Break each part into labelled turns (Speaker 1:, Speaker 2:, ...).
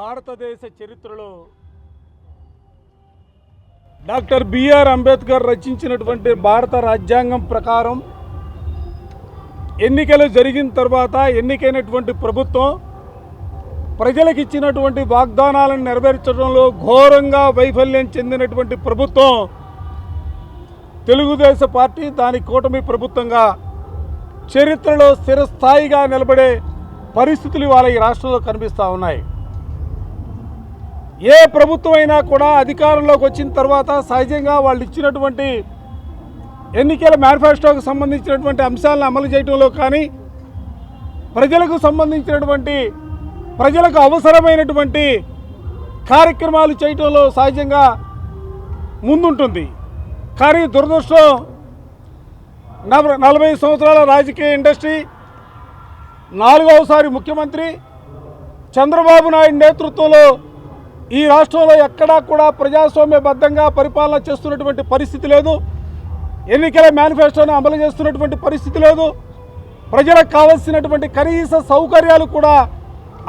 Speaker 1: భారతదేశ చరిత్రలో doctor BR Ambedkar రచించినటువంటి భారత రాజ్యాంగం ప్రకారం ఎన్నికలు జరిగిన తర్వాత ఎన్నికైనటువంటి ప్రభుత్వం ప్రజలకు ఇచ్చినటువంటి వాగ్దానాలను నెరవేర్చడంలో ఘోరంగా వైఫల్యం చెందినటువంటి ప్రభుత్వం తెలుగుదేశం పార్టీ, దాని కూటమి ప్రభుత్వంగా చరిత్రలో స్థిరస్థాయిగా నిలబడే పరిస్థితులు ఇవాళ ఈ రాష్ట్రంలో కనిపిస్తూ ఉన్నాయి. ఏ ప్రభుత్వం అయినా కూడా అధికారంలోకి వచ్చిన తర్వాత సహజంగా వాళ్ళు ఇచ్చినటువంటి ఎన్నికల మేనిఫెస్టోకు సంబంధించినటువంటి అంశాలను అమలు చేయడంలో కానీ, ప్రజలకు సంబంధించినటువంటి ప్రజలకు అవసరమైనటువంటి కార్యక్రమాలు చేయటంలో సహజంగా ముందుంటుంది. కానీ దురదృష్టం 40 సంవత్సరాల రాజకీయ ఇండస్ట్రీ, 4వసారి ముఖ్యమంత్రి చంద్రబాబు నాయుడు నేతృత్వంలో ఈ రాష్ట్రంలో ఎక్కడా కూడా ప్రజాస్వామ్యబద్ధంగా పరిపాలన చేస్తున్నటువంటి పరిస్థితి లేదు. ఎన్నికల మేనిఫెస్టోను అమలు చేస్తున్నటువంటి పరిస్థితి లేదు. ప్రజలకు కావాల్సినటువంటి కనీస సౌకర్యాలు కూడా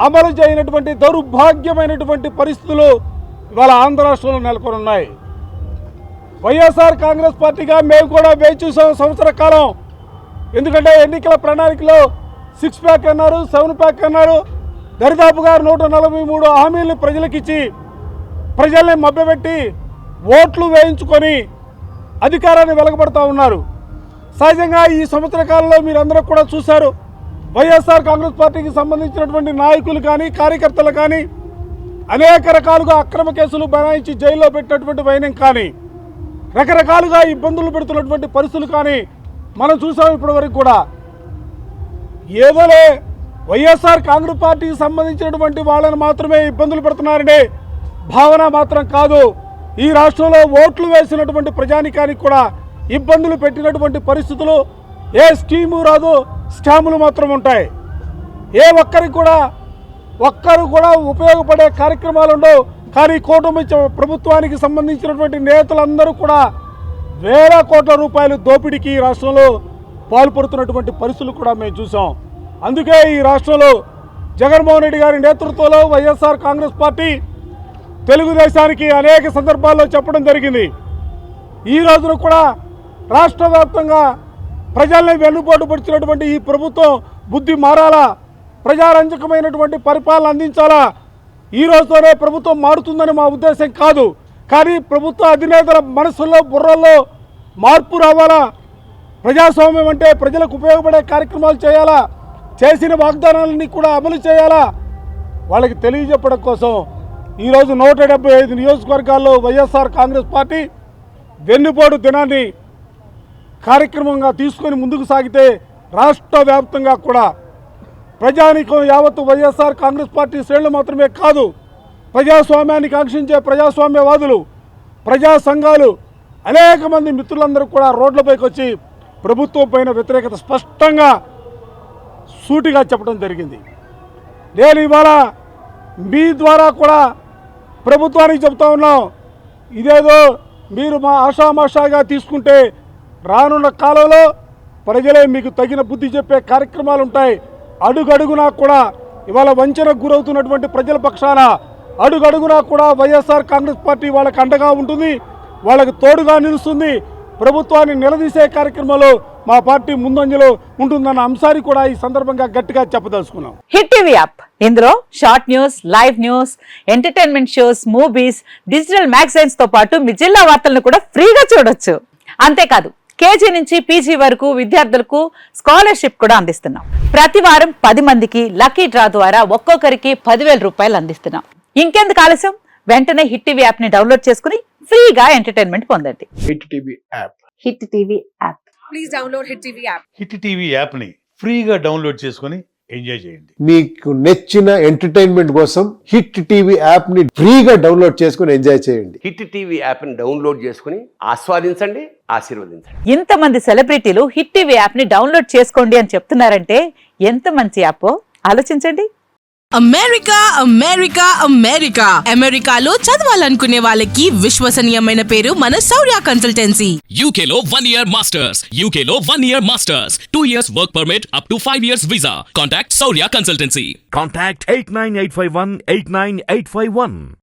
Speaker 1: అమలు చేయనటువంటి దౌర్భాగ్యమైనటువంటి పరిస్థితులు ఇవాళ ఆంధ్ర రాష్ట్రంలో నెలకొని ఉన్నాయి. వైఎస్ఆర్ కాంగ్రెస్ పార్టీగా మేము కూడా వేచి చూసాం సంవత్సర కాలం. ఎందుకంటే ఎన్నికల ప్రణాళికలో 6 ప్యాక్ అన్నారు, 7 ప్యాక్ అన్నారు. దరిదాపుగా 143 హామీలను ప్రజలకు ఇచ్చి ప్రజల్ని మభ్యపెట్టి ఓట్లు వేయించుకొని అధికారాన్ని వెలగబడతా ఉన్నారు. సహజంగా ఈ సంవత్సర కాలంలో మీరందరూ కూడా చూశారు, వైఎస్ఆర్ కాంగ్రెస్ పార్టీకి సంబంధించినటువంటి నాయకులు కానీ కార్యకర్తలు కానీ అనేక రకాలుగా అక్రమ కేసులు బనాయించి జైల్లో పెట్టినటువంటి వైనం కానీ, రకరకాలుగా ఇబ్బందులు పెడుతున్నటువంటి పరిస్థితులు కానీ మనం చూసాం. ఇప్పటి వరకు కూడా ఏదోలే వైఎస్ఆర్ కాంగ్రెస్ పార్టీకి సంబంధించినటువంటి వాళ్ళని మాత్రమే ఇబ్బందులు పెడుతున్నారనే భావన మాత్రం కాదు. ఈ రాష్ట్రంలో ఓట్లు వేసినటువంటి ప్రజానికానికి కూడా ఇబ్బందులు పెట్టినటువంటి పరిస్థితులు, ఏ స్కీము రాదు, స్కాములు మాత్రం ఉంటాయి. ఏ ఒక్కరు కూడా ఉపయోగపడే కార్యక్రమాలు ఉండవు. కానీ కూటమి ప్రభుత్వానికి సంబంధించినటువంటి నేతలందరూ కూడా వేల కోట్ల రూపాయలు దోపిడీకి ఈ రాష్ట్రంలో పాల్పడుతున్నటువంటి పరిస్థితులు కూడా మేము చూసాం. అందుకే ఈ రాష్ట్రంలో జగన్మోహన్ రెడ్డి గారి నేతృత్వంలో వైఎస్ఆర్ కాంగ్రెస్ పార్టీ తెలుగుదేశానికి అనేక సందర్భాల్లో చెప్పడం జరిగింది. ఈ రోజున కూడా రాష్ట్ర వ్యాప్తంగా ప్రజల్ని వెన్నుపోటు పడిచినటువంటి ఈ ప్రభుత్వం బుద్ధి మారాలా, ప్రజారంజకమైనటువంటి పరిపాలన అందించాలా. ఈ రోజుతోనే ప్రభుత్వం మారుతుందని మా ఉద్దేశం కాదు. కానీ ప్రభుత్వ అధినేతల మనసుల్లో బుర్రల్లో మార్పు రావాలా. ప్రజాస్వామ్యం అంటే ప్రజలకు ఉపయోగపడే కార్యక్రమాలు చేయాలా, చేసిన వాగ్దానాలన్నీ కూడా అమలు చేయాలా, వాళ్ళకి తెలియజెప్పడం కోసం ఈరోజు 175 నియోజకవర్గాల్లో వైఎస్ఆర్ కాంగ్రెస్ పార్టీ వెన్నుపోటు దినాన్ని కార్యక్రమంగా తీసుకొని ముందుకు సాగితే రాష్ట్ర వ్యాప్తంగా కూడా ప్రజానీకం యావత్తు వైఎస్ఆర్ కాంగ్రెస్ పార్టీ శ్రేణులు మాత్రమే కాదు, ప్రజాస్వామ్యాన్ని కాంక్షించే ప్రజాస్వామ్యవాదులు, ప్రజా సంఘాలు, అనేక మంది మిత్రులందరూ కూడా రోడ్లపైకి వచ్చి ప్రభుత్వం పైన వ్యతిరేకత స్పష్టంగా సూటిగా చెప్పడం జరిగింది. నేను ఇవాళ మీ ద్వారా కూడా ప్రభుత్వానికి చెప్తా ఉన్నాం, ఇదేదో మీరు మా ఆషామాషాగా తీసుకుంటే రానున్న కాలంలో ప్రజలే మీకు తగిన బుద్ధి చెప్పే కార్యక్రమాలు ఉంటాయి. అడుగడుగునా కూడా ఇవాళ వంచనకు గురవుతున్నటువంటి ప్రజల పక్షాన అడుగడుగునా కూడా వైఎస్ఆర్ కాంగ్రెస్ పార్టీ వాళ్ళకి అండగా ఉంటుంది, వాళ్ళకి తోడుగా నిలుస్తుంది. ప్రభుత్వాన్ని నిలదీసే కార్యక్రమంలో మా పార్టీ ముందంజలో ఉంటుందన్న అంశాన్ని కూడా ఈ సందర్భంగా గట్టిగా చెప్పదలుచుకున్నాం.
Speaker 2: హిట్ టీవీ యాప్, ఇందులో short news, live news, entertainment shows, movies, digital magazines తో పాటు మీ జిల్లా వార్తలను కూడా ఫ్రీగా చూడొచ్చు. అంతేకాదు కేజీ నుంచి పీజీ వరకు విద్యార్థులకు స్కాలర్షిప్ కూడా అందిస్తున్నాం. ప్రతి వారం 10 మందికి లక్కీ డ్రా ద్వారా ఒక్కొక్కరికి 10,000 రూపాయలు అందిస్తున్నాం. ఇంకెందుకు ఆలస్యం, వెంటనే హిట్ టీవీ యాప్ ని డౌన్లోడ్ చేసుకుని ఫ్రీగా ఎంటర్టైన్మెంట్ పొందండి.
Speaker 3: Hit TV app.
Speaker 2: Hit TV app.
Speaker 4: Please download hit TV app.
Speaker 5: Hit TV app ని ఫ్రీగా డౌన్లోడ్ చేసుకొని ఎంజాయ్ చేయండి.
Speaker 3: మీకు నచ్చిన ఎంటర్టైన్మెంట్ కోసం హిట్ టీవీ యాప్ ని ఫ్రీగా డౌన్లోడ్ చేసుకొని ఎంజాయ్ చేయండి.
Speaker 6: హిట్ టీవీ యాప్ ని డౌన్లోడ్ చేసుకుని ఆస్వాదించండి, ఆశీర్వదించండి.
Speaker 2: ఇంతమంది సెలబ్రిటీలు హిట్ టీవీ యాప్ ని డౌన్లోడ్ చేసుకోండి అని చెప్తున్నారంటే ఎంత మంచి యాప్ ఆలోచించండి.
Speaker 7: అమెరికా అమెరికా అమెరికా అమెరికాలో చదవాలనుకునే వాళ్ళకి విశ్వసనీయమైన పేరు మన శౌర్య consultancy.
Speaker 8: UK Law 1 Year Masters. UK Law 1 Year Masters. 2 years work permit up to 5 years visa. Contact Saurya Consultancy.
Speaker 9: Contact 89851 89851.